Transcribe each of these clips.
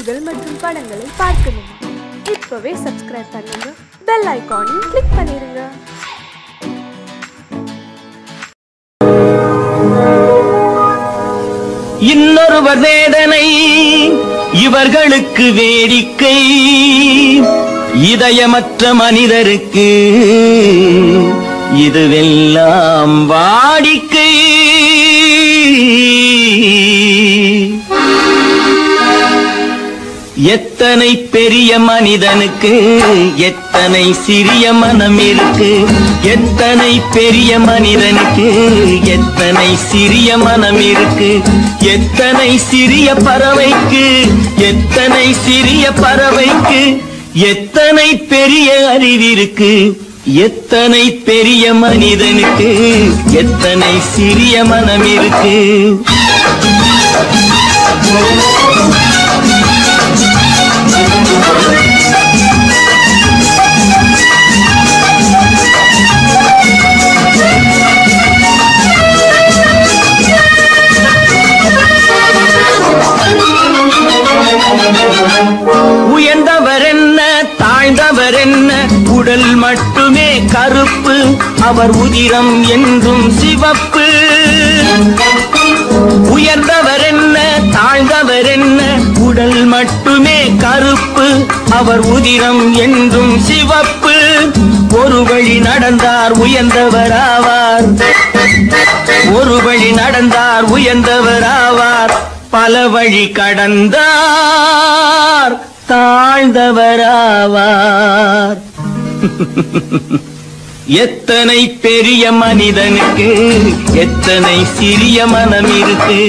நிகழ்ச்சிகள் மற்றும் படங்களை பார்க்கணுமா? இப்பவே சப்ஸ்கிரைப் பண்ணுங்க, பெல் ஐகானையும் கிளிக் பண்ணிருங்க. இன்னொருவர் வேதனை இவர்களுக்கு வேடிக்கை, இதயமற்ற மனிதருக்கு இதுவெல்லாம் வாடிக்கை. எத்தனை பெரிய மனிதனுக்கு எத்தனை சிறிய மனம் இருக்கு, எத்தனை பெரிய மனிதனுக்கு எத்தனை சிறிய மனம் இருக்கு. எத்தனை சிறிய பறவைக்கு எத்தனை சிறிய பறவைக்கு எத்தனை பெரிய அறிவிருக்கு. எத்தனை பெரிய மனிதனுக்கு எத்தனை சிறிய மனம் இருக்கு. உயர்ந்தவர் என்ன தாழ்ந்தவர் என்ன, உடல் மட்டுமே கருப்பு, அவர் உதிரம் என்றும் சிவப்பு. உயர்ந்தவர் என்ன தாழ்ந்தவர் என்ன, உடல் மட்டுமே கருப்பு, அவர் உதிரம் என்றும் சிவப்பு. ஒரு வழி நடந்தார் உயர்ந்தவராவார், ஒரு வழி நடந்தார் உயர்ந்தவராவார். பல வழி கடந்தார் தாழ்ந்தவராவார். எத்தனை பெரிய மனிதனுக்கு எத்தனை சிறிய மனம் இருக்கு.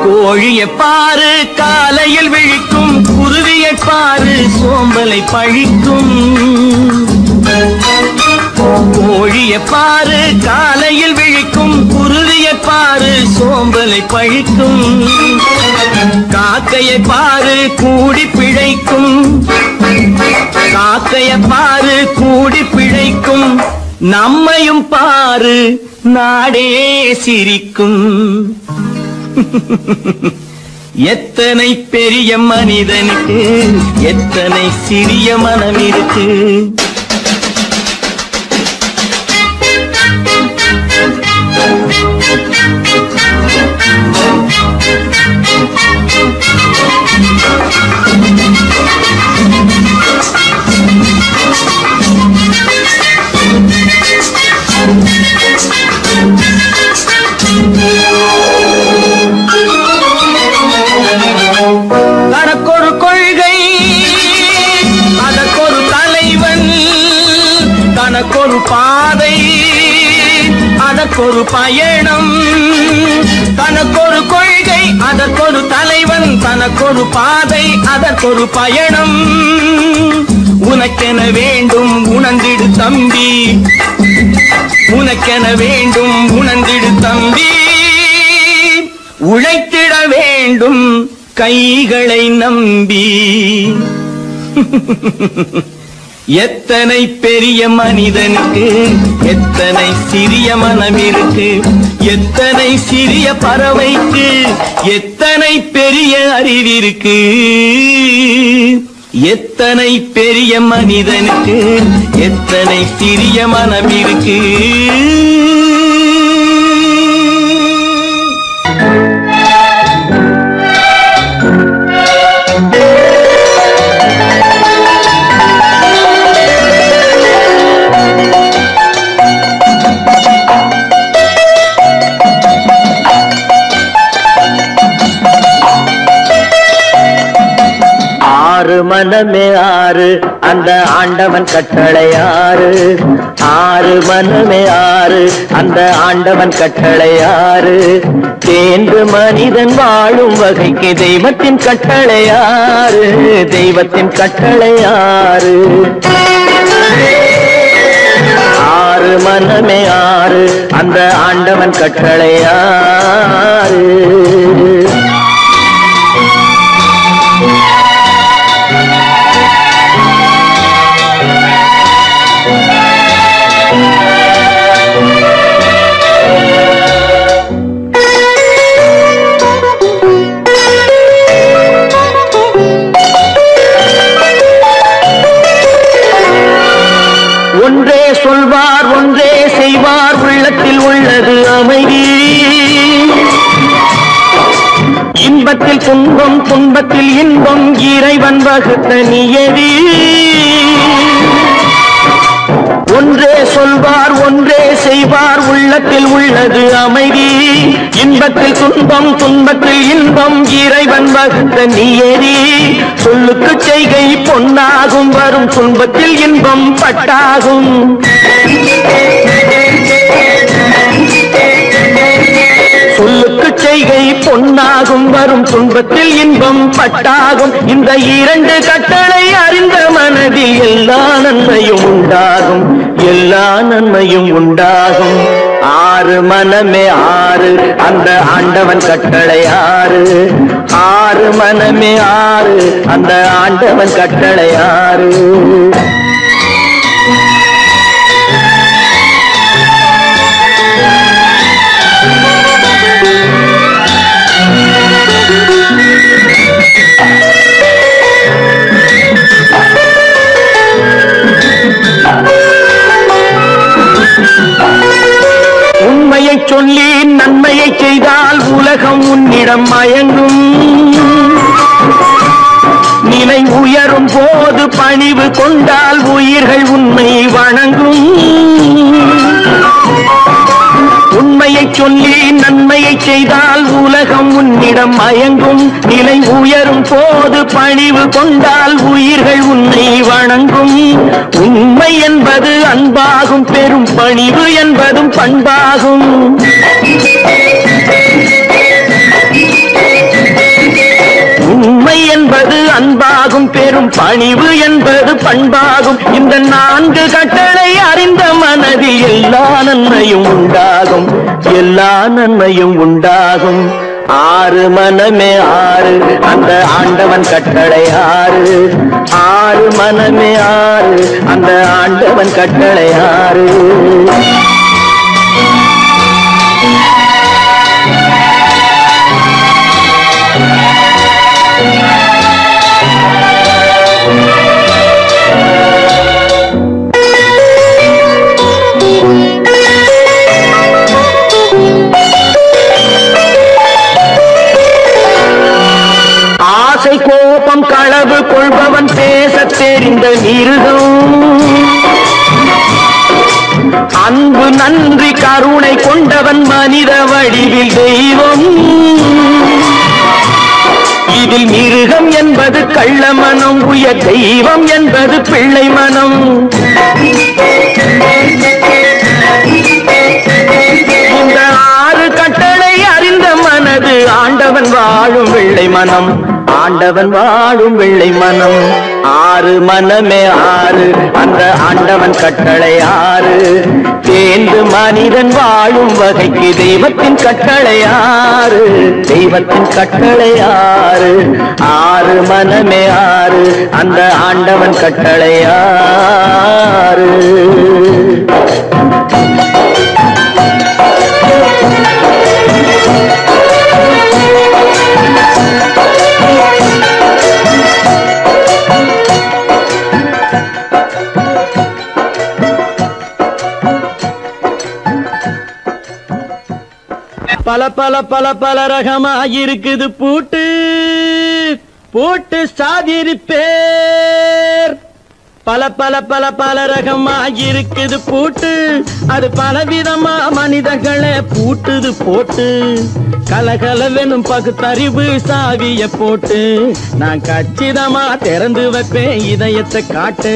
கோழியை பாரு காலையில் விழிக்கும், குருவியை பாரு சோம்பலை பழிக்கும். கோழியை பாரு காலையில் விழிக்கும், குருவியை பாரு சோம்பலை பழிக்கும். காக்கையை பாரு கூடி பிழைக்கும், காக்கையை பாரு கூடி பிழைக்கும். நம்மையும் பாரு நாடே சிரிக்கும். எத்தனை பெரிய மனிதனுக்கு எத்தனை சிறிய மனம் இருக்கு. தனக்கொரு கொள்கை அதற்கொரு தலைவன், தனக்கொரு பாதை அதற்கொரு பயணம். தனக்கொரு கொள்கை அதற்கொரு தலைவன், தனக்கொரு பாதை அதற்கொரு பயணம். உனக்கென வேண்டும் உணர்ந்திடு தம்பி, உனக்கென வேண்டும் உணர்ந்திடு தம்பி. உழைத்திட வேண்டும் கைகளை நம்பி. எத்தனை பெரிய மனிதனுக்கு எத்தனை சிறிய மனம் இருக்கு. எத்தனை சிறிய பறவைக்கு எத்தனை பெரிய அறிவிருக்கு. எத்தனை பெரிய மனிதனுக்கு எத்தனை சிறிய மனம் இருக்கு. ஆறு மனமே ஆறு அந்த ஆண்டவன் கட்டளை ஆறு. ஆறு மனமே ஆறு அந்த ஆண்டவன் கட்டளை ஆறு. தேர்ந்து மனிதன் வாழும் வகைக்கு தெய்வத்தின் கட்டளை ஆறு. தெய்வத்தின் கட்டளை ஆறு. ஆறு மனமே ஆறு அந்த ஆண்டவன் கட்டளை ஆறு. ஒன்றே சொல்வார் ஒன்றே செய்வார் உள்ளத்தில் உள்ளது அமைதி. இன்பத்தில் துன்பம் துன்பத்தில் இன்பம் இறைவன் வகுத்த நியதி. ஒன்றே சொல்வார் ஒன்றே செய்வார் உள்ளத்தில் உள்ளது அமைதி. இன்பத்தில் துன்பம் துன்பத்தில் இன்பம் இறைவன் வகுத்த நியதி. சொல்லுக்கு செய்கை பொன்னாகும் வரும் துன்பத்தில் இன்பம் பட்டாகும். சொல்லுக்கு செய்கை பொன்னாகும் வரும் துன்பத்தில் இன்பம் பட்டாகும். இந்த இரண்டு கட்டளை அறிந்த மனதில் எல்லா நன்மையும் உண்டாகும். எல்லா நன்மையும் உண்டாகும். ஆறு மனமே ஆறு அந்த ஆண்டவன் கட்டளை ஆறு. ஆறு மனமே ஆறு அந்த ஆண்டவன் கட்டளை ஆறு. உண்மையை சொல்லி நன்மையை செய்தால் உலகம் உன்னிடம் மயங்கும். நிலை உயரும் போது பணிவு கொண்டால் உயிர்கள் உன்னை வணங்கும். உண்மையை சொல்லி நன்மையை செய்தால் உலகம் உன்னிடம் மயங்கும். நிலை உயரும் போது பணிவு கொண்டால் உயிர்கள் உன்னை வணங்கும். உண்மை என்பது அன்பாகும் பெரும் பணிவு என்பதும் பண்பாகும். உண்மை என்பது அன்பாகும் பெரும் பணிவு என்பது பண்பாகும். இந்த நான்கு கட்டளை அறிந்த மனதில் எல்லா நன்மையும் உண்டாகும். எல்லா நன்மையும் உண்டாகும். ஆறு மனமே ஆறு அந்த ஆண்டவன் கட்டளை ஆறு. ஆறு மனமே ஆறு அந்த ஆண்டவன் கட்டளை ஆறு. ஆசை கோபம் களவு கொள்பவன் பேச தெரிந்த மிருகம். அன்பு நன்றி கருணை கொண்டவன் மனித வடிவில் தெய்வம். இதில் மிருகம் என்பது கள்ள மனம். உயர் தெய்வம் என்பது பிள்ளை மனம். இந்த ஆறு கட்டளை அறிந்த மனது ஆண்டவன் வாழும் வெள்ளை மனம். ஆண்டவன் வாழும் வெள்ளை மனம். ஆறு மனமே ஆறு அந்த ஆண்டவன் கட்டளை ஆறு. தேர்ந்து மனிதன் வாழும் வகைக்கு தெய்வத்தின் கட்டளை ஆறு. தெய்வத்தின் கட்டளை ஆறு. ஆறு மனமே ஆறு அந்த ஆண்டவன் கட்டளை ஆறு. பல பல பல பல ரகமா இருக்குது பூட்டு. பூட்டு சாதிரி பேர் பல பல பல பல ரகமா இருக்குது பூட்டு, அது பலவிதமா மனிதர்களை பூட்டுது போட்டு. கலகலவெனும் பகுத்தறிவு சாவிய போட்டு, நான் கச்சிதமா திறந்து வைப்பேன் இதயத்தை காட்டு.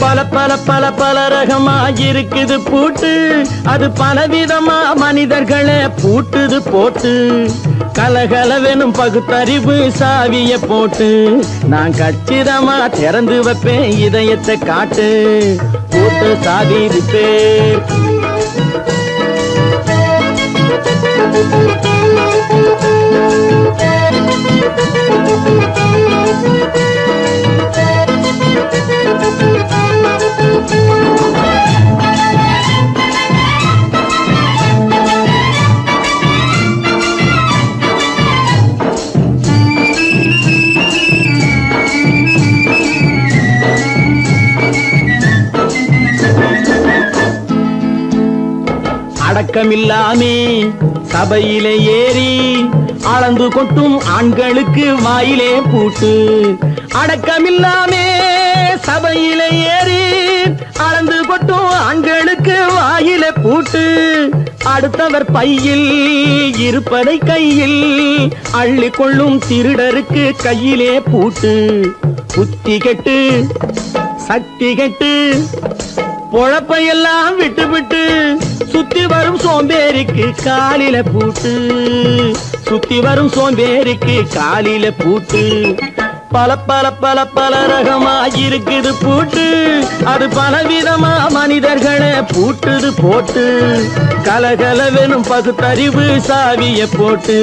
பல பல பல பல ரகமா இருக்குது பூட்டு, அது பலவிதமா மனிதர்களை பூட்டுது போட்டு. கலகலவெனும் பகுத்தறிவு சாவிய போட்டு, நான் கச்சிதமா திறந்து வைப்பேன் இதயத்தை காட்டு. பூட்டு சாவி ரிப்பேர். அடக்கமில்லாமே சபையிலே ஏறி அளந்து கொட்டும் ஆண்களுக்கு வாயிலே பூட்டு. அடக்கமில்லாமே சபையிலே ஏறி அளந்து கொட்டும் ஆண்களுக்கு வாயிலே பூட்டு. அடுத்தவர் பையில் இருப்பதை கையில் அள்ளி கொள்ளும் திருடருக்கு கையிலே பூட்டு. புத்தி கெட்டு சக்தி கெட்டு பொழப்பையெல்லாம் விட்டு விட்டு சுத்தி வரும் சோம்பேறிக்கு காலில பூட்டு. சுத்தி வரும் சோம்பேறிக்கு காலில பூட்டு. பல பல பல பல ரகமா இருக்குது பூட்டு, அது பலவிதமா மனிதர்களை பூட்டுது போட்டு. கலகலவெனும் பகுத்தறிவு சாவிய போட்டு,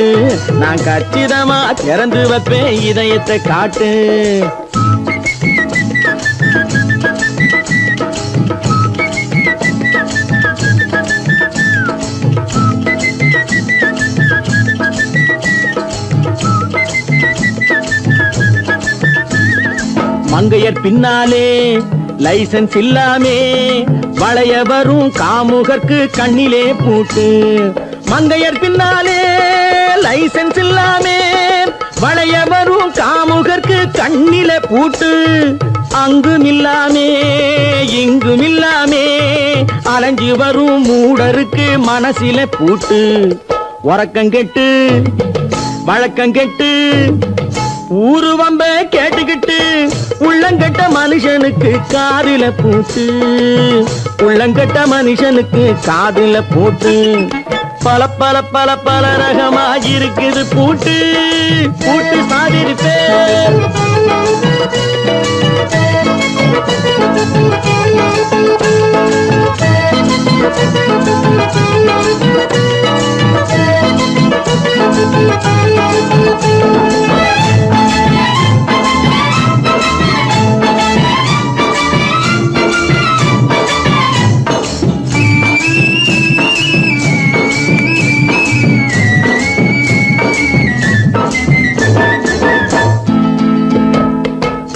நான் கச்சிதமா திறந்து வைப்பேன் இதயத்தை காட்டு. மங்கையர் பின்னாலே லைசன்ஸ் இல்லாமே வளைய வரும் காமுகர்க்கு கண்ணிலே பூட்டு. மங்கையர் பின்னாலே லைசன்ஸ் இல்லாமே வளைய வரும் காமுகர்க்கு கண்ணிலே பூட்டு. அங்கும் இல்லாமே இங்கும் இல்லாமே அலைஞ்சு வரும் மூடருக்கு மனசில பூட்டு. உறக்கங்கெட்டு வழக்கங்கெட்டு ஊரு வம்ப கேட்டுக்கிட்டு உள்ளங்கட்ட மனுஷனுக்கு காதில பூட்டு. உள்ளங்கட்ட மனுஷனுக்கு காதில பூட்டு. பல பல பல பல ரகமா இருக்குது பூட்டு. பூட்டு சாதிருப்பேன்.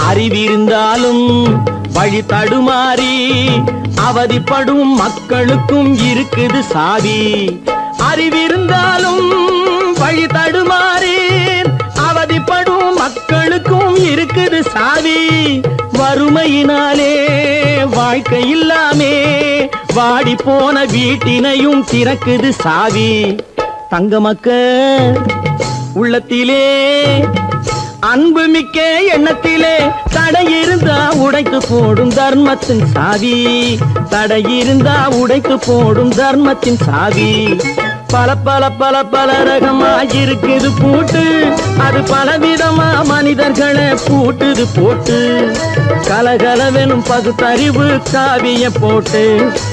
அறிவிருந்தாலும் வழி தடுமாறி அவதிப்படும் மக்களுக்கும் இருக்குது சாவி. அறிவிருந்தாலும் வழி தடுமாறி அவதிப்படும் மக்களுக்கும் இருக்குது சாவி. வறுமையினாலே வாழ்க்கை இல்லாமே வாடி போன வீட்டினையும் திறக்குது சாவி. தங்க மக்க உள்ளத்திலே அன்பு மிக்க எண்ணத்திலே தடை இருந்தா உடைத்து போடும் தர்மத்தின் சாவி. தடை இருந்தா உடைத்து போடும் தர்மத்தின் சாவி. பல பல பல பல ரகமா இருக்குது பூட்டு, அது பலவிதமா மனிதர்களை பூட்டுது போட்டு. கலகலவெனும் பகுத்தறிவு சாவிய போட்டு,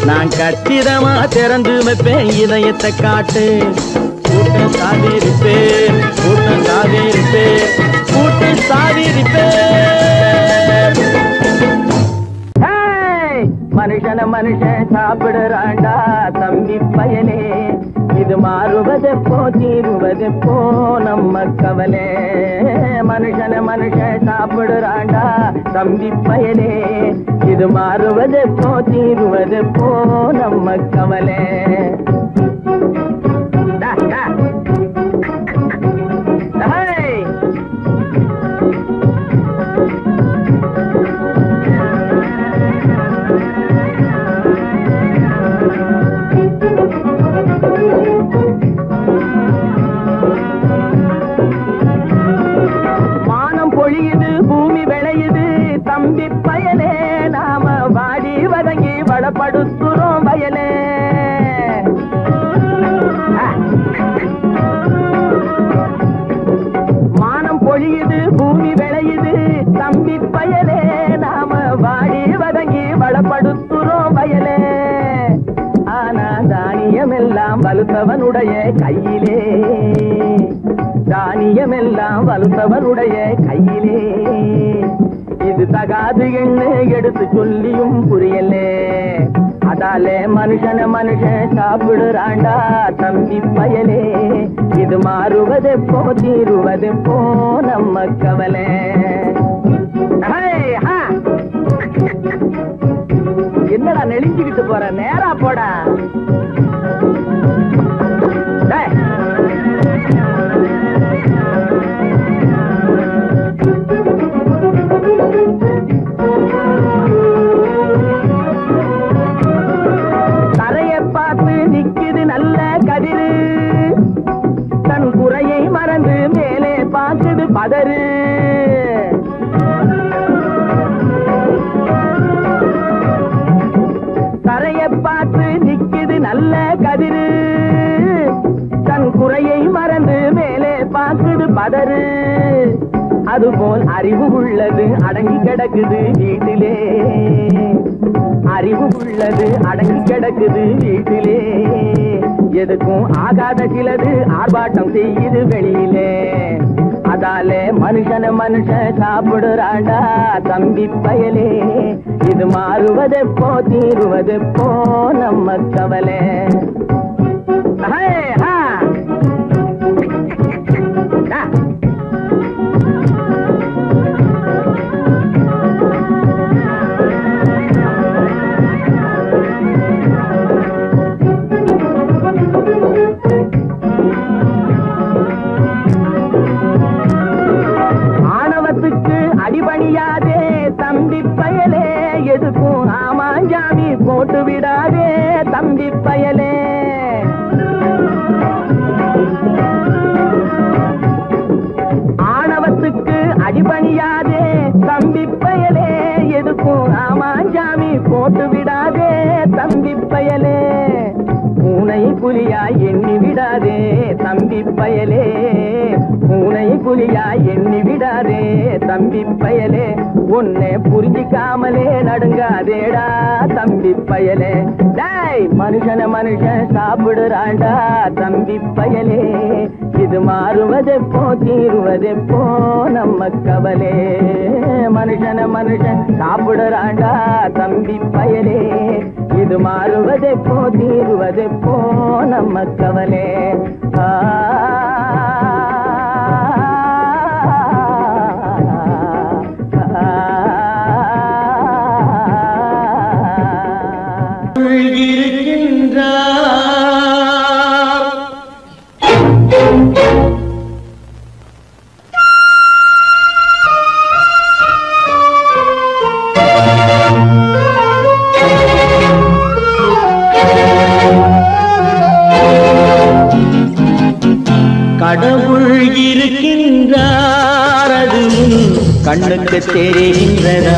நான் கச்சிதமா திறந்து வைப்பேன் இதயத்தை காட்டு. பூட்டு சாவி ரிப்பேர். பூட்டு சாவி ரிப்பேர். பூட்டு சாவி ரிப்பேர். மனுஷன மனுஷன் சாப்பிடுறாண்டா தம்பி பயலே. இது மாறுவதெப்போ தீருவதெப்போ நம்ம கவலை. மனுஷன மனுஷன் சாப்பிடுறாண்டா தம்பி பயலே. இது மாறுவதெப்போ தீருவதெப்போ நம்ம கவலை. பயலே. மானம் பொழியுது பூமி விளையுது தம்பி பயலே, நாம வாடி வதங்கி வளப்படுத்துறோம் வயலே. ஆனா தானியமெல்லாம் வலுத்தவனுடைய கையிலே, தானியமெல்லாம் வலுத்தவனுடைய கையிலே. இது தகாது என்று எடுத்து சொல்லியும் புரியலே. அதாலே மனுஷன் சாப்பிடுறாண்டா தம்பி பயலே. இது மாறுவதெப்போ தீருவதெப்போ நம்ம கவலை. என்னடா நெளிஞ்சுக்கிட்டு போற, நேரா போடா. தரையை பார்த்து நிக்குது நல்ல கதிரு, தன் குறையை மறந்து மேலே பார்க்குது பதறு. தரையை பார்த்து நிக்குது நல்ல கதிரு, தன் குறையை மறந்து மேலே பார்க்குது பதறு. அதுபோல் அறிவு உள்ளது அடங்கி கிடக்குது வீட்டிலே, அறிவு உள்ளது அடங்கி கிடக்குது வீட்டிலே. எதுக்கும் ஆகாத சிலது ஆர்ப்பாட்டம் செய்யுது வெளியிலே. அதாலே மனுஷன் சாப்பிடுறாண்டா தம்பி பயலே. இது மாறுவதெப்போ தீருவதெப்போ நம்ம கவலை. ஆணவத்துக்கு அடிபணியாதே தம்பி பயலே, எதுக்கும் ஆமாஞ்சாமி போட்டு விடாதே தம்பி பயலே. ஆணவத்துக்கு அடிபணியாதே தம்பி பயலே, எதுக்கும் ஆமாஞ்சாமி போட்டு விடாதே தம்பி பயலே. பூனை புலியாய் எண்ணி விடாதே தம்பி பயலே, பூனை புலியாய் எண்ணி விடாதே தம்பி பயலே. உன்னை புரிஞ்சிக்காமலே நடுங்காதேடா தம்பி பயலே. டேய் மனுஷன் சாப்பிடுறாண்டா தம்பி பயலே. இது மாறுவதெப்போ தீருவதெப்போ நம்ம கவலை. மனுஷன் சாப்பிடுறாண்டா தம்பி பயலே. இது மாறுவதெப்போ தீருவதெப்போ நம்ம கவலை. கடவுள் இருக்கின்றார், அது கண்ணுக்கு தெரிகின்றதா?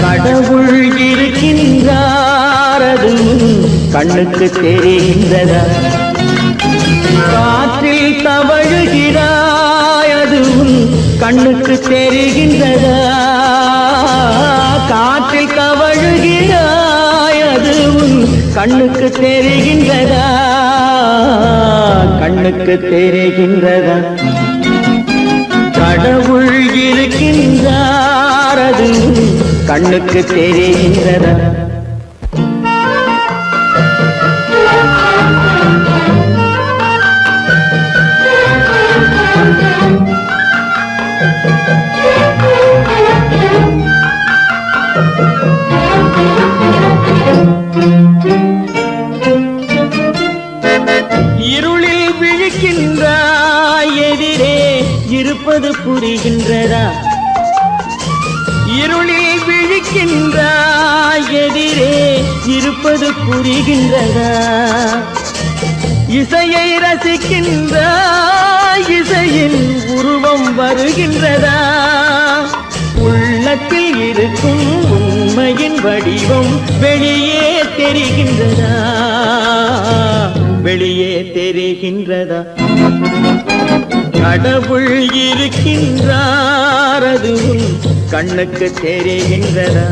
கடவுள் இருக்கின்றார், அது கண்ணுக்கு தெரிகின்றதா? காற்றில் தவழுகிறாய், அது கண்ணுக்கு தெரிகின்றதா? காற்றில் தவழுகிறாய், அது கண்ணுக்கு தெரிகின்றதா? கண்ணுக்கு தெரிகின்றதா? கடவுள் இருக்கின்றார், அது கண்ணுக்கு தெரிகின்றதா? இருளில் விழிக்கின்றாய், எதிரே இருப்பது புரிகின்றதா? இருளில் விழிக்கின்றாய், எதிரே இருப்பது புரிகின்றதா? இசையை ரசிக்கின்றாய், இசையின் உருவம் வருகின்றதா? உள்ளத்தில் இருக்கும் உண்மையின் வடிவம் வெளியே தெரிகின்றதா வெளியே தெரிகின்றதா கடவுள் இருக்கின்றார் அது உன் கண்ணுக்கு தெரிகின்றதா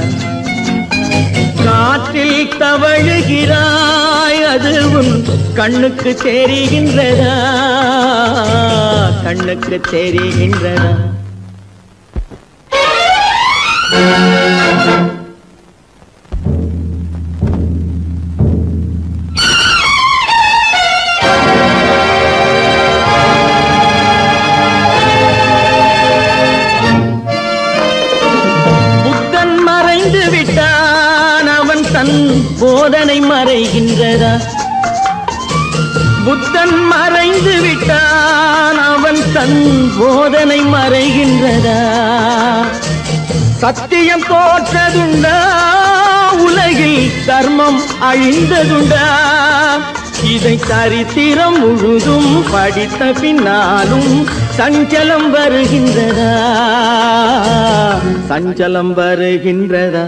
காற்றில் தவழுகிறாய் அது உன் கண்ணுக்கு தெரிகின்றதா கண்ணுக்கு தெரிகின்றதா புத்தன் மறைந்து விட்டான் அவன் தன் போதனை மறைகின்றதா புத்தன் மறைந்து விட்டான் அவன் தன் போதனை மறைகின்றதா சத்தியம் தோற்றதுண்டா உலகில் தர்மம் அழிந்ததுண்டா இதை சரித்திரம் முழுதும் படித்த பின்னாலும் சஞ்சலம் வருகின்றதா சஞ்சலம் வருகின்றதா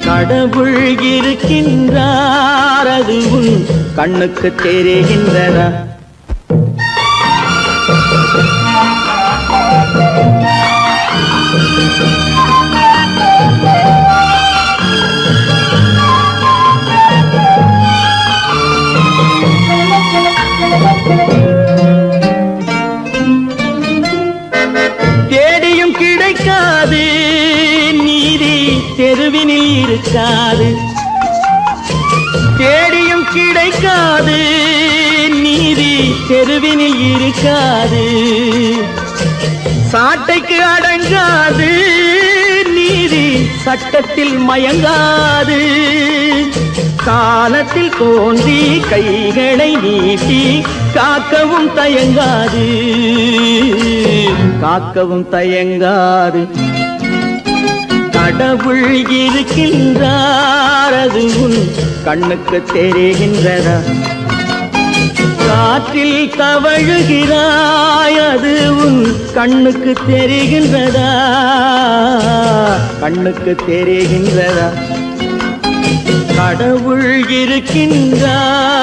கடவுள் இருக்கின்றார் அது உன் கண்ணுக்கு தெரிகின்றதா தேடியும் கிடைக்காது நீதி தெருவினில் இருக்காது தேடியும் கிடைக்காது நீதி தெருவினில் இருக்காது சாட்டைக்கு அடங்காது நீதி சட்டத்தில் மயங்காது காலத்தில் தோன்றி கைகளை நீட்டி காக்கவும் தயங்காது காக்கவும் தயங்காது கடவுள் இருக்கின்றார் அது உன் கண்ணுக்கு தெரிகின்றதா காற்றில் தவழுகிறாய் அது உன் கண்ணுக்கு தெரிகின்றதா கண்ணுக்கு தெரிகின்றதா கடவுள் இருக்கின்றார்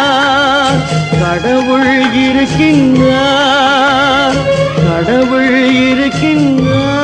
கடவுள் இருக்கின்றார் கடவுள் இருக்கின்றார்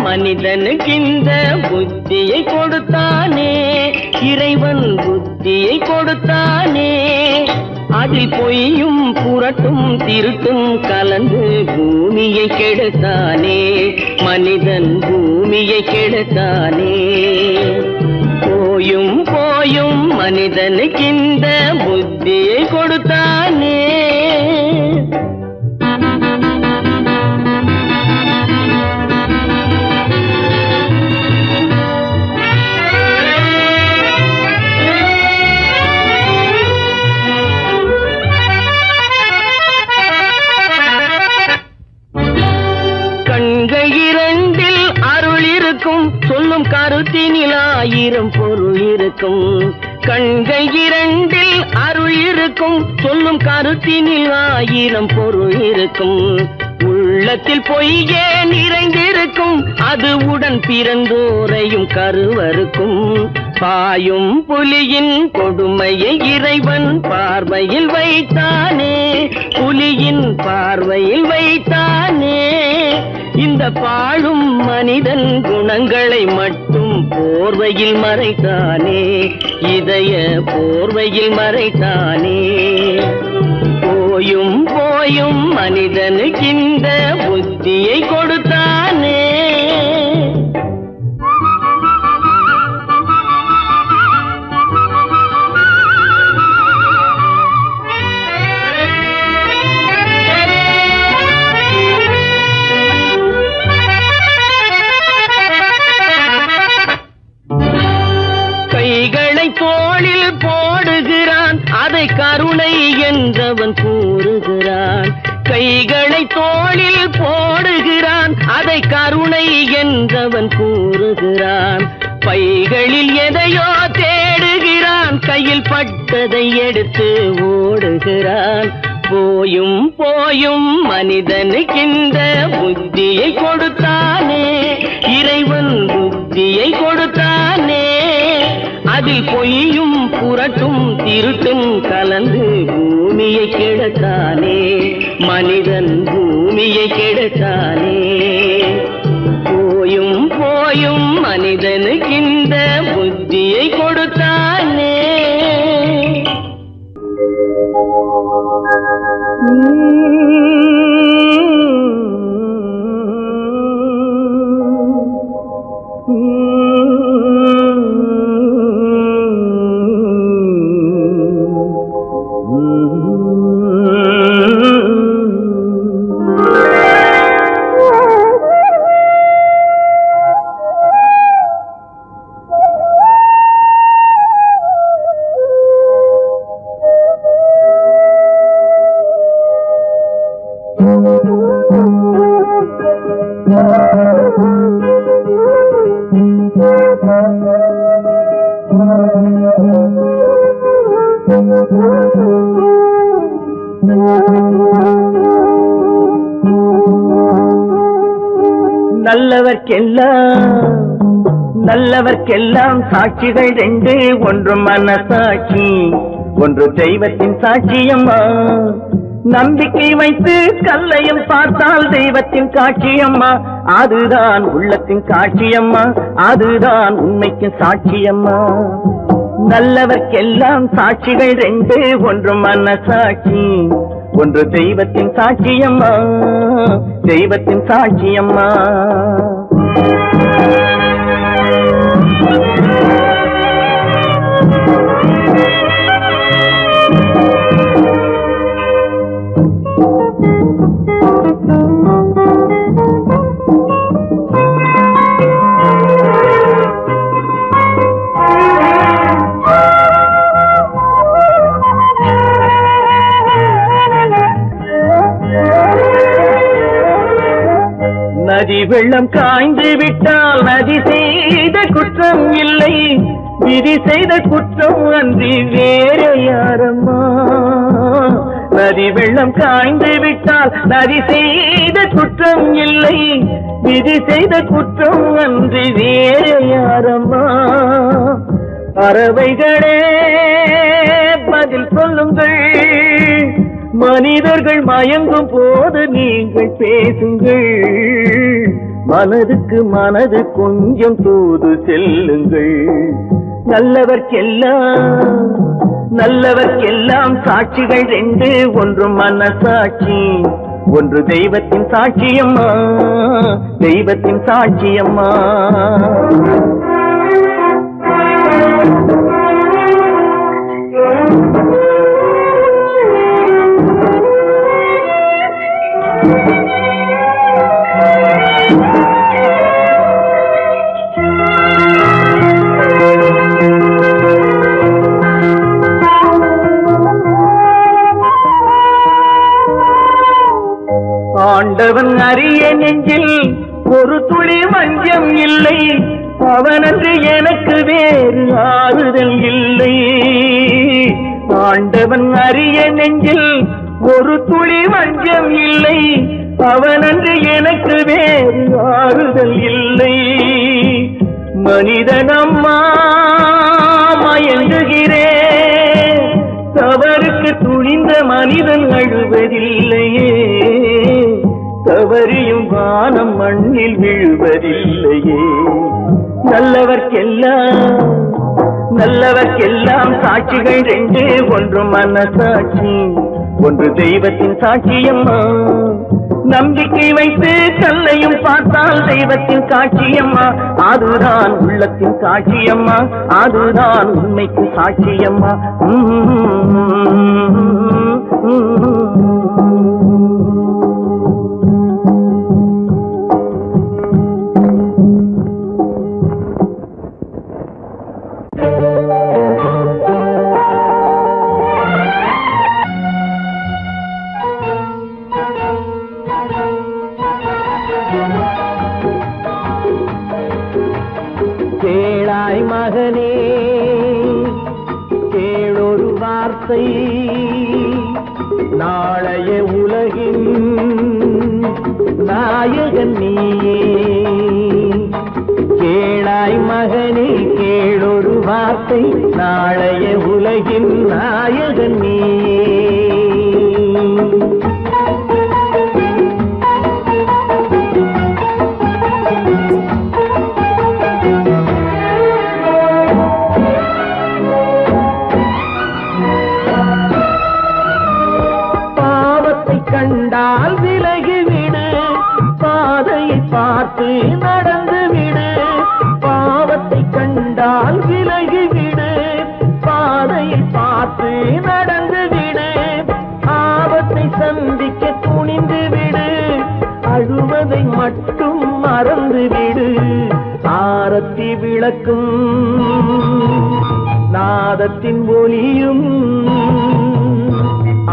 மனிதனுக்கிந்த புத்தியை கொடுத்தானே இறைவன் புத்தியை கொடுத்தானே அதில் பொய்யும் புரட்டும் திருட்டும் கலந்து பூமியை கெடுத்தானே மனிதன் பூமியை கெடுத்தானே போயும் போயும் மனிதனுக்கிந்த புத்தியை கொடுத்தானே சொல்லும் கருத்தினில் ஆயிரம் பொருள் இருக்கும் கண்கள் இரண்டில் அருள் இருக்கும் சொல்லும் கருத்தினில் ஆயிரம் பொருள் இருக்கும் உள்ளத்தில் பொய்யே நிறைந்திருக்கும் அது உடன் பிறந்தோரையும் கருவருக்கும் பாயும் புலியின் கொடுமையை இறைவன் பார்வையில் வைத்தானே புலியின் பார்வையில் வைத்தானே இந்த பாழும் மனிதன் குணங்களை மட்டும் போர்வையில் மறைத்தானே இதய போர்வையில் மறைத்தானே போயும் போயும் மனிதனுக்கு இந்த புத்தியை கொடுத்தானே போடுகிறான், அதை கருணை என்றவன் கூறுகிறான். கைகளை தோளில் போடுகிறான், அதை கருணை என்றவன் கூறுகிறான். பைகளில் எதையோ தேடுகிறான், கையில் பட்டதை எடுத்து ஓடுகிறான். போயும் போயும் மனிதனுக்கின்ற புத்தியை கொடுத்தானே, இறைவன் புத்தியை கொடுத்தானே. அதில் பொய்யும் புரட்டும் திருட்டும் கலந்து பூமியை கெடுத்தானே, மனிதன் பூமியை கெடுத்தானே. போயும் போயும் மனிதனுக்கின்ற புத்தியை கொடுத்தானே. நல்லவர்க்கெல்லாம் சாட்சிகள் ரெண்டு, ஒன்று மனசாட்சி, ஒன்று தெய்வத்தின் சாட்சியம்மா. நம்பிக்கை வைத்து கல்லையும் பார்த்தால் தெய்வத்தின் காட்சியம்மா, அதுதான் உள்ளத்தின் காட்சியம்மா, அதுதான் உண்மைக்கு சாட்சியம்மா. நல்லவர்க்கெல்லாம் சாட்சிகள் ரெண்டு, ஒன்று மனசாட்சி, ஒன்று தெய்வத்தின் சாட்சியம்மா, தெய்வத்தின் சாட்சியம்மா. நதி வெள்ளம் காய்ந்து விட்டால் நதி செய்த குற்றம் இல்லை, விதி செய்த குற்றம் அன்றி வேற யாரம்மா. நதி வெள்ளம் காய்ந்து விட்டால் நதி செய்த குற்றம் இல்லை, விதி செய்த குற்றம் அன்றி வேற யாரம்மா. பறவைகளே பதில் சொல்லுங்கள், மனிதர்கள் மயங்கும் போது நீங்கள் பேசுங்கள். மனதுக்கு மனது கொஞ்சம் தூது செல்லுங்கள். நல்லவர்க்கெல்லாம் சாட்சிகள் ரெண்டு, ஒன்று மனசாட்சி, ஒன்று தெய்வத்தின் சாட்சியம்மா, தெய்வத்தின் சாட்சியம்மா. ஆண்டவன் அறிய நெஞ்சில் ஒரு துளி வஞ்சம் இல்லை, அவனன்று எனக்கு வேறு ஆறுதல் இல்லை. ஆண்டவன் அறிய நெஞ்சில் ஒரு துளி வஞ்சம் இல்லை, அவனன்று எனக்கு வேறு ஆறுதல் இல்லை. மனிதனம்மா மயங்குகிறேன், தவறுக்கு துணிந்த மனிதன் அழுவதில்லையே, தவறியும் வானம் மண்ணில் விழுவதில்லையே. நல்லவர்க்கெல்லாம் சாட்சிகள் ரெண்டு, ஒன்று மனசாட்சி, ஒன்று தெய்வத்தின் சாட்சியம்மா. நம்பிக்கை வைத்து கல்லையும் பார்த்தால் தெய்வத்தின் காட்சியம்மா, அதுதான் உள்ளத்தின் காட்சியம்மா, அதுதான் உண்மைக்கு சாட்சியம்மா. வார்த்தை நாளைய உலகின் நாயகன் நீயே. கேளாய் மகனே கேளொரு வார்த்தை நாளைய உலகின் நாயகன் நீயே. கண்டால் விலகிவிடு பாதையை பார்த்து நடந்து விடு. பாவத்தை கண்டால் விலகிவிடு பாதையை பார்த்து நடந்து விடு. ஆபத்தை சந்திக்க துணிந்து விடு அழுவதை மட்டும் மறந்து விடு. ஆரத்தி விளக்கும் நாதத்தின் ஒலியும்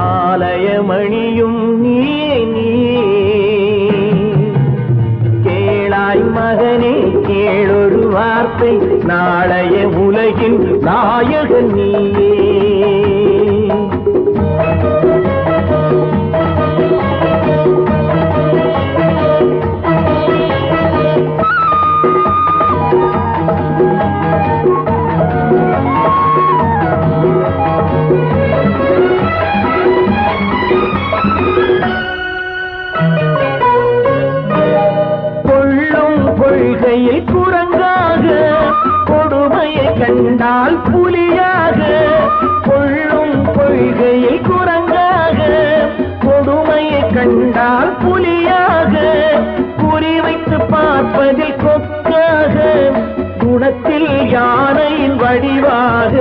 ஆலயமணியும் நீயே நீயே. கேளாய் மகனே கேளொரு வார்த்தை நாளைய உலகின் நாயகன் நீயே. கொள்கையில் குரங்காக கொடுமையை கண்டால் புலியாக. கொள்ளும் கொள்கையில் குரங்காக கொடுமையை கண்டால் புலியாக. குறிவைத்து பார்ப்பதில் கொக்காக குணத்தில் யானையின் வடிவாக.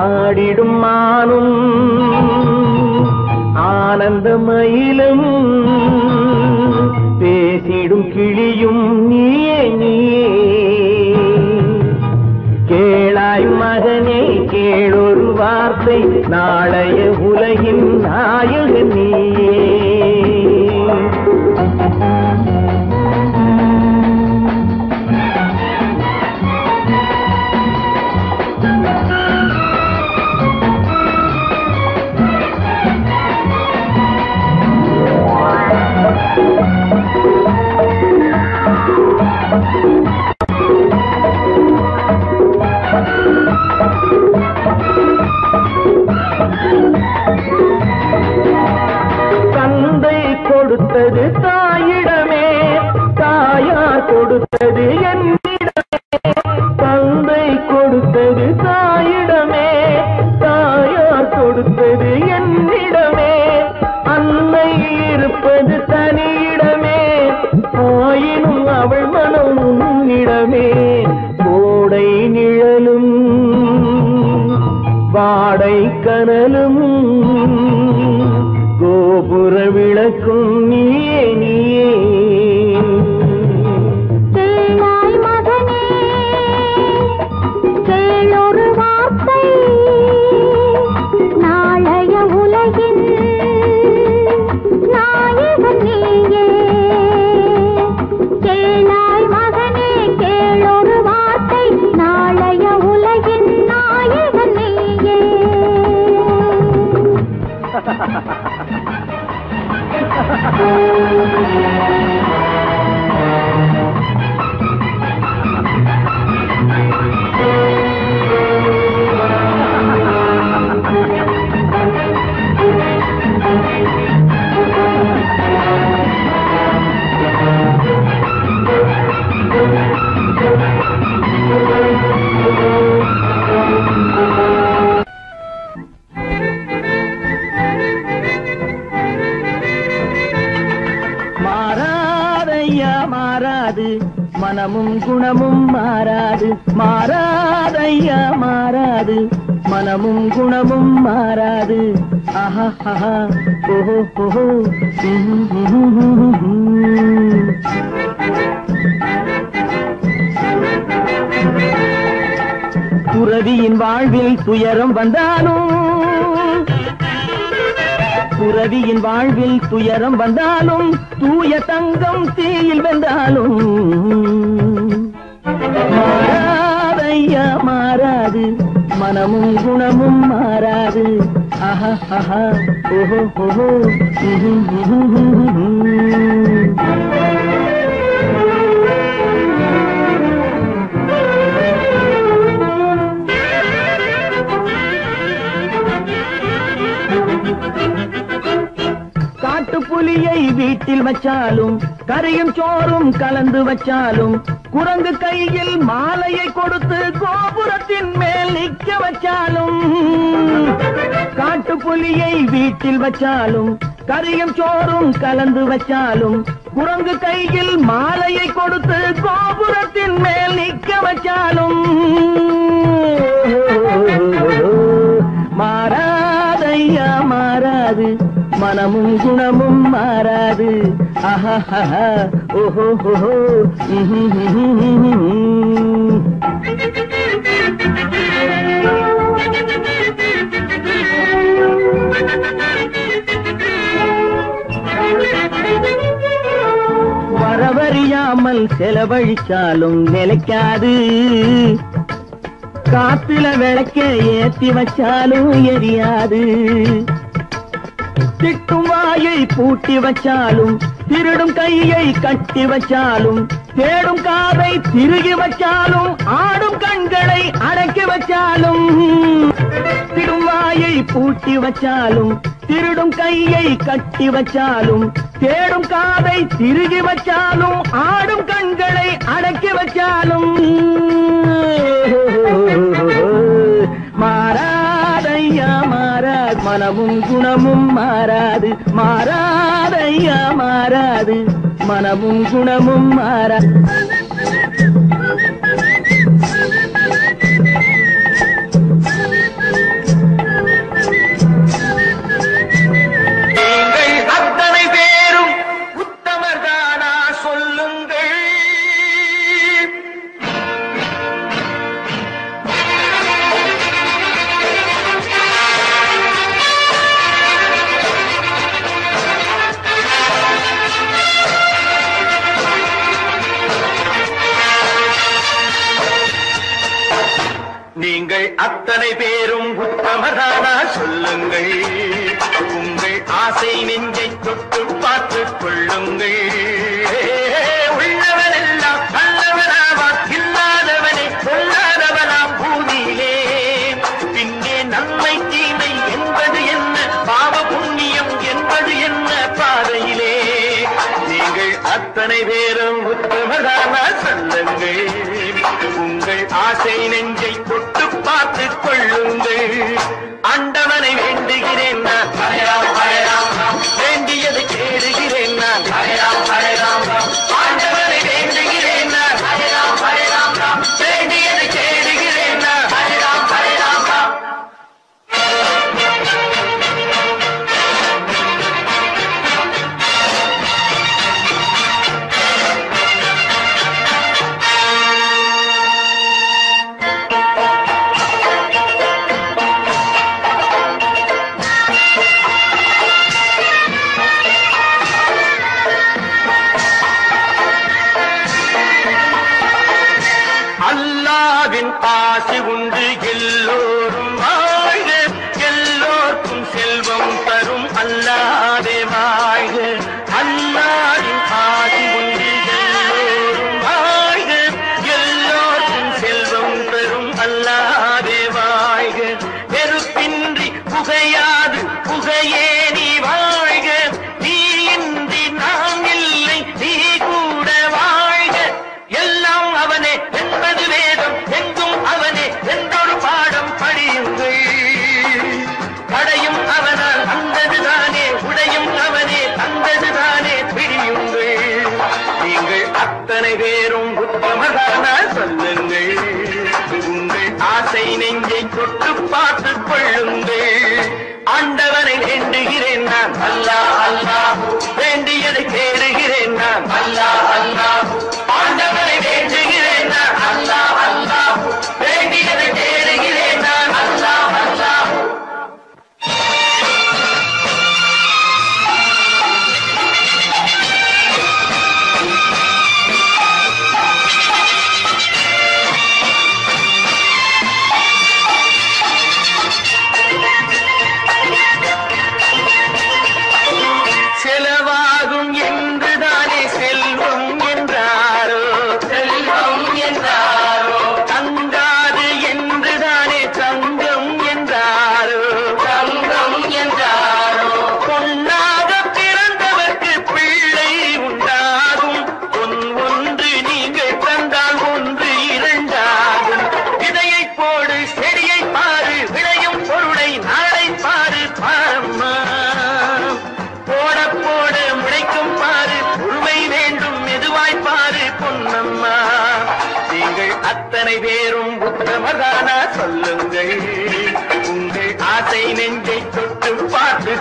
ஆடிடும் மானும் ஆனந்த மயிலும் பேசிடும் கிளியும் நீயே நீயே. கேளாய் மகனே கேளொரு வார்த்தை நாளைய உலகின் நாயகன் நீயே. தந்தை கொடுத்தது தாயிடமே தாயார் கொடுத்தது என்னிடமே. தந்தை கொடுத்தது தாயிடமே தாயார் கொடுத்தது என்னிடமே. அன்னை இருப்பது தனியிடமே ஆயினும் அவள் மனம் உன்னிடமே. கோடை நிழலும் வாடை கனலும் கோபுர விளக்கும் நீயே நீயே. கேளாய் மகனே கேளொரு வார்த்தை நாளைய உலகின் நாயகன் நீயே. கேளாய் மகனே கேளொரு வார்த்தை நாளைய உலகின் நாயகன் நீயே. மாறாது மனமும் குணமும் மாறாது. மாறாதையா மாறாது மனமும் குணமும் மாறாது. ஆஹா ஆஹா ஓஹோ ஓஹோ. துறவியின் வாழ்வில் துயரம் வந்தாலும் துறவியின் வாழ்வில் துயரம் வந்தாலும் தூய தங்கம் தீயில் வென்றாலும் மாறாதையா மாறாது மனமும் குணமும் மாறாது. ஆஹா ஆஹா ஓஹோ ஓஹோ. காட்டுப்புலியை வீட்டில் வச்சாலும் கறியும் சோறும் கலந்து வச்சாலும் குரங்கு கையில் மாலையை கொடுத்து கோபுரத்தின் மேல் நிற்க வச்சாலும் காட்டுப்புலியை வீட்டில் வச்சாலும் கறியும் சோறும் கலந்து வச்சாலும் குரங்கு கையில் மாலையை கொடுத்து கோபுரத்தின் மேல் நிற்க வச்சாலும் மாறாதையா மாறாது, மனமும் குணமும் மாறாது. ஆஹா ஓஹோ ஓஹோ. வரவறியாமல் செலவழிச்சாலும் நிலைக்காது. காத்துல விளக்க ஏத்தி வச்சாலும் எரியாது. திட்டும் வாயை பூட்டி வச்சாலும் திருடும் கையை கட்டி வச்சாலும் தேடும் காதை திருகி வச்சாலும் ஆடும் கண்களை அடக்கி வச்சாலும் திடும் வாயை பூட்டி வச்சாலும் திருடும் கையை கட்டி வச்சாலும் தேடும் காதை திருகி வச்சாலும் ஆடும் கண்களை அடக்கி வச்சாலும் மாறாதையா மாறாது, மனமும் குணமும் மாறாது. மாறாதையா மாறாது, மனமும் குணமும் மாறாது. நீங்கள் அத்தனை பேரும் உத்தமரானா சொல்லுங்கள். உங்கள் ஆசை நெஞ்சை தொட்டு பார்த்துக் கொள்ளுங்கள். உள்ளவனெல்லாம் நல்லவனாவான், இல்லாதவனை சொல்லாதவனாம் பூமியிலே. பின்னே நன்மை தீமை என்பது என்ன, பாவ புண்ணியம் என்பது என்ன பாதையிலே. நீங்கள் அத்தனை பேரும் உத்தமரானா சொல்லுங்கள். உங்கள் ஆசை நெஞ்சை தொட்டு பார்த்துக் கொள்ளுங்கள். ஆண்டவனை வேண்டுகிறேன் நான், வேண்டியதை கேடுகிறேன் நான். ஆண்டவனை வேண்டுகிறேன் நான், வேண்டியதை கேடுகிறேன் நான்.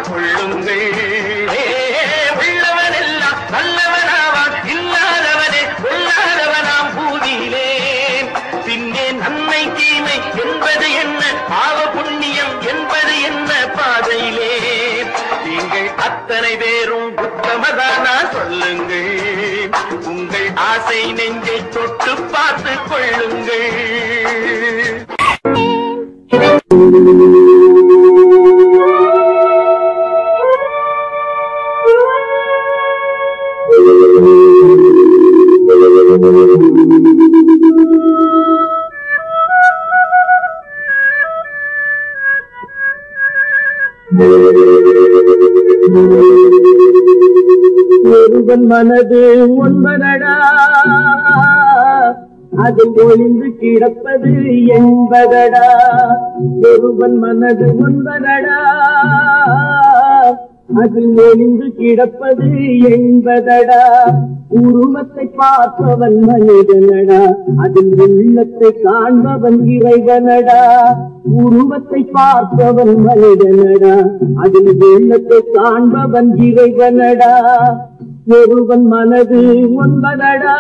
கொள்ளுங்கள். உள்ளவனெல்லாம் நல்லவனாவான், இல்லாதவனே கொல்லாதவனாம் பூதியிலே. பின்னே நன்மை தீமை என்பது என்ன, பாவ புண்ணியம் என்பது என்ன பாதையிலே. நீங்கள் அத்தனை பேரும் உத்தமதானா சொல்லுங்கள். உங்கள் ஆசை நெஞ்சை தொட்டு பார்த்து கொள்ளுங்கள். ஒருவன் மனது ஒன்பதடா, அதில் ஒளிந்து கிடப்பது என்பதடா. ஒருவன் மனது ஒன்பதடா, அதில் ஒளிந்து கிடப்பது என்பதடா. உருவத்தை பார்ப்பவன் மனிதனடா, அதில் உள்ளத்தை காண்பவன் இறைவனடா. உருவத்தை பார்ப்பவன் மனிதனடா, அதில் உள்ளத்தை காண்பவன் இறைவனடா. ஒருவன் மனது ஒன்பதடா,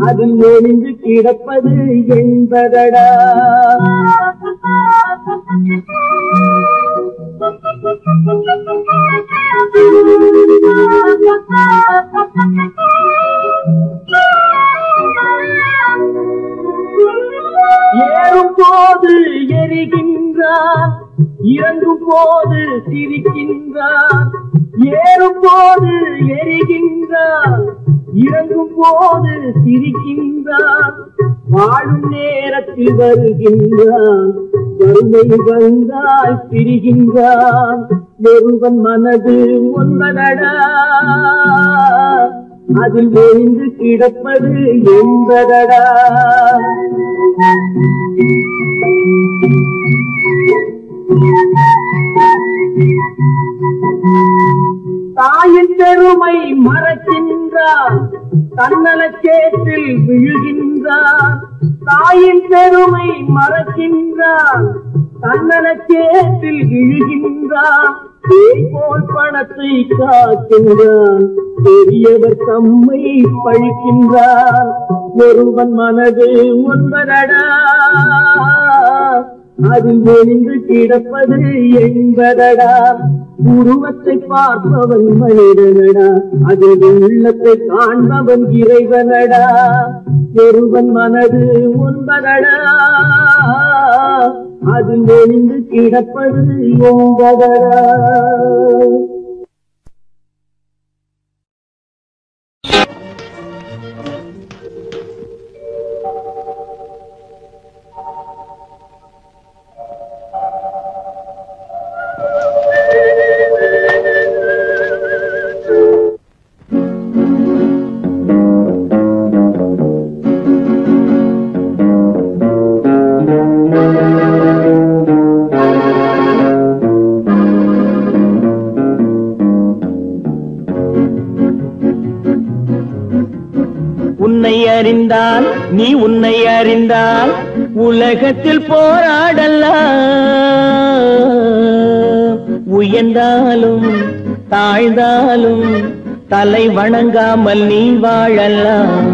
அதில் ஒளிந்து கிடப்பது என்பதடா. ஏறும் போது எரிகின்றான், இறங்கும் போது சிரிக்கின்றான். ஏறும் போது எரிகின்றான், இறங்கும் போது சிரிக்கின்றான். வாழும் நேரத்தில் வருகின்றான், வறுமை வந்தால் பிரிகின்றான். ஒருவன் மனது ஒன்பதடா, அதில் ஒளிந்து கிடப்பது என்பதடா. தாயின் பெருமை மறக்கின்றான், தன்னலச்சேற்றில் விழுகின்றான். தாயின் பெருமை மறக்கின்றான், தன்னலச்சேற்றில் விழுகின்றான். போல் பணத்தை காக்கின்றான், பெரியவர் தம்மை பழிக்கின்றான். ஒருவன் மனது ஒன்பதடா, அதில் ஒளிந்து கிடப்பது என்பதடா. உருவத்தை பார்ப்பவன் மனிதனடா, அதில் உள்ளத்தை காண்பவன் இறைவனடா. ஒருவன் மனது ஒன்பதடா, அதில் ஒளிந்து கிடப்பது என்பதடா. உன்னை அறிந்தால் நீ உன்னை அறிந்தால் உலகத்தில் போராடலாம். உயர்ந்தாலும் தாழ்ந்தாலும் தலை வணங்காமல் நீ வாழலாம்.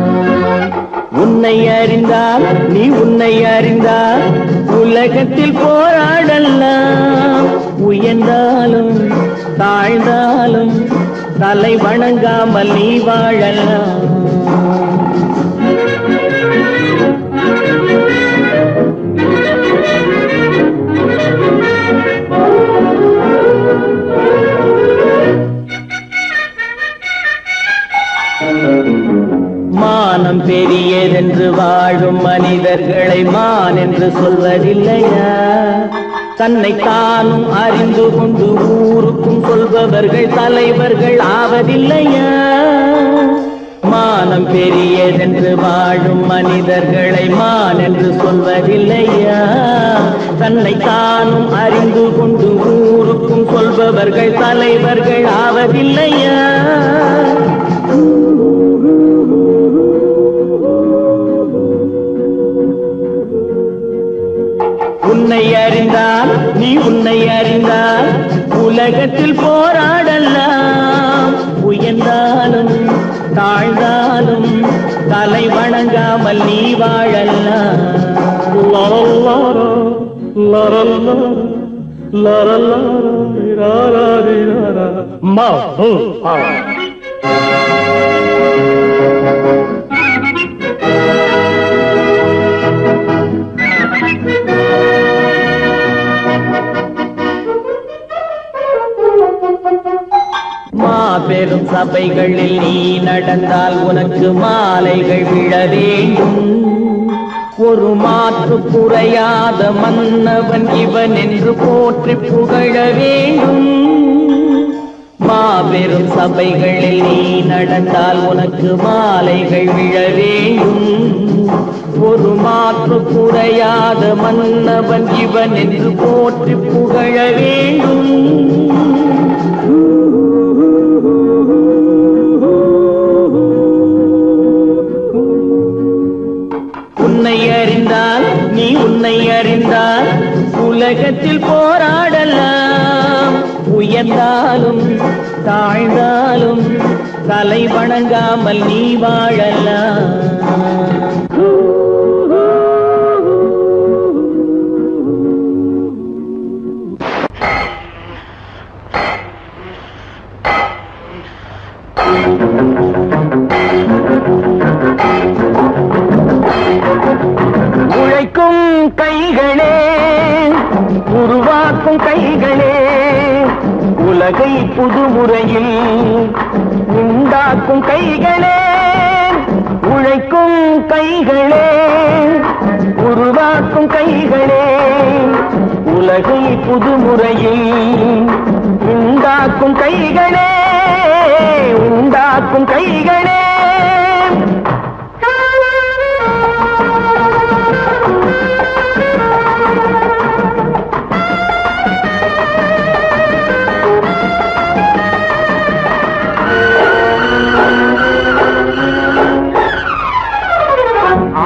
உன்னை அறிந்தால் நீ உன்னை அறிந்தால் உலகத்தில் போராடலாம். உயர்ந்தாலும் தாழ்ந்தாலும் தலை வணங்காமல் நீ வாழலாம். மானம் பெரியதென்று வாழும் மனிதர்களை மான் என்று சொல்வதில்லையா? தன்னை தானும் அறிந்து கொண்டு ஊருக்கும் சொல்பவர்கள் தலைவர்கள் ஆவதில்லையா? மானம் பெரியதென்று வாழும் மனிதர்களை மான் என்று சொல்வதில்லையா? தன்னை தானும் அறிந்து கொண்டு ஊருக்கும் சொல்பவர்கள் தலைவர்கள் ஆவதில்லையா? உன்னை அறிந்தால் நீ உன்னை அறிந்தால் உலகத்தில் போராடலாம், உயர்ந்தாலும் தாழ்ந்தாலும் தலை வணங்காமல் நீ வாழலாம். மாபெரும் சபைகளில் நீ நடந்தால் உனக்கு மாலைகள் விழ வேண்டும். ஒரு மாற்று குறையாத மன்னவன் இவன் என்று போற்றி புகழ வேண்டும். மாபெரும் சபைகளில் நீ நடந்தால் உனக்கு மாலைகள் விழ வேண்டும். ஒரு மாற்று குறையாத மன்னவன் இவன் என்று போற்றி புகழ வேண்டும். உன்னை அறிந்தால் நீ உன்னை அறிந்தால் உலகத்தில் போராடலாம், உயர்ந்தாலும் தாழ்ந்தாலும் தலை வணங்காமல் நீ வாழலாம். உழைக்கும் கைகளே, உருவாக்கும் கைகளே, உலகை புதுமுறையில் உண்டாக்கும் கைகளே. உழைக்கும் கைகளே, உருவாக்கும் கைகளே, உலகை புதுமுறையில் உண்டாக்கும் கைகளே, உண்டாக்கும் கைகளே.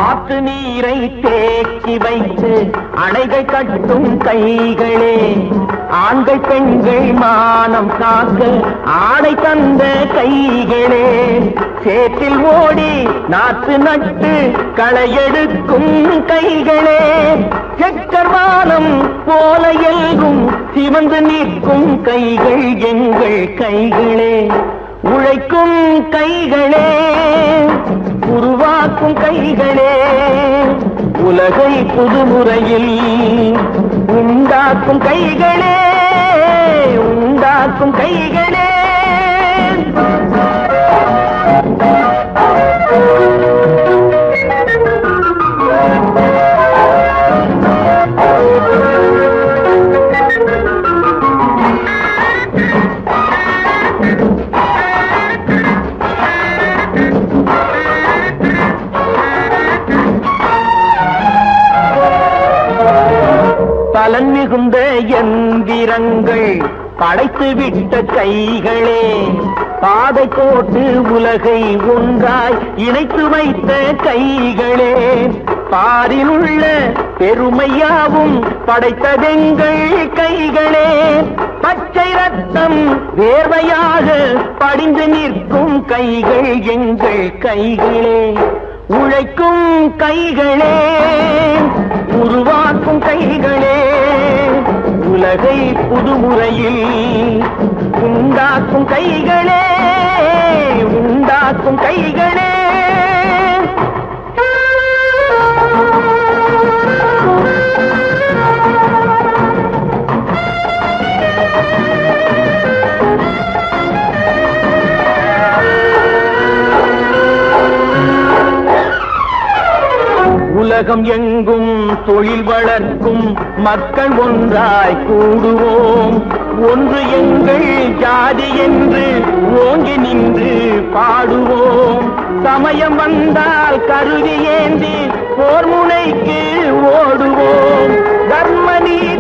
ஆற்று நீரை தேக்கி வைத்து அணைகள் கட்டும் கைகளே, ஆண்கள் பெண்கள் மானம் காக்க ஆடை தந்த கைகளே. சேற்றில் ஓடி நாற்று நட்டு களையெடுக்கும் கைகளே, செக்கர்வானம் போல எல்கும் சிவந்து நிற்கும் கைகள் எங்கள் கைகளே. உழைக்கும் கைகளே, உருவாக்கும் கைகளே, உலகை புதுமுறையில் உண்டாக்கும் கைகளே, உண்டாக்கும் கைகளே. பலன் மிகுந்த எந்திரங்கள் படைத்து விட்ட கைகளே, பாதை போட்டு உலகை ஒன்றாய் இணைத்து வைத்த கைகளே. பாரில் உள்ள பெருமையாவும் படைத்ததெங்கள் கைகளே. பச்சை ரத்தம் வேர்வையாக படிந்து நிற்கும் கைகள் எங்கள் கைகளே. உழைக்கும் கைகளே, உருவாக்கும் கைகளே, உலகை புதுமுறையில் உண்டாக்கும் கைகளே, உண்டாக்கும் கைகளே. உலகம் எங்கும் தொழில் வளர்க்கும் மக்கள் ஒன்றாய் கூடுவோம். ஒன்று எங்கள் ஜாதி என்று ஓங்கி நின்று பாடுவோம். சமயம் வந்தால் கருவி ஏந்தி போர் முனைக்கு ஓடுவோம். தர்ம நீதி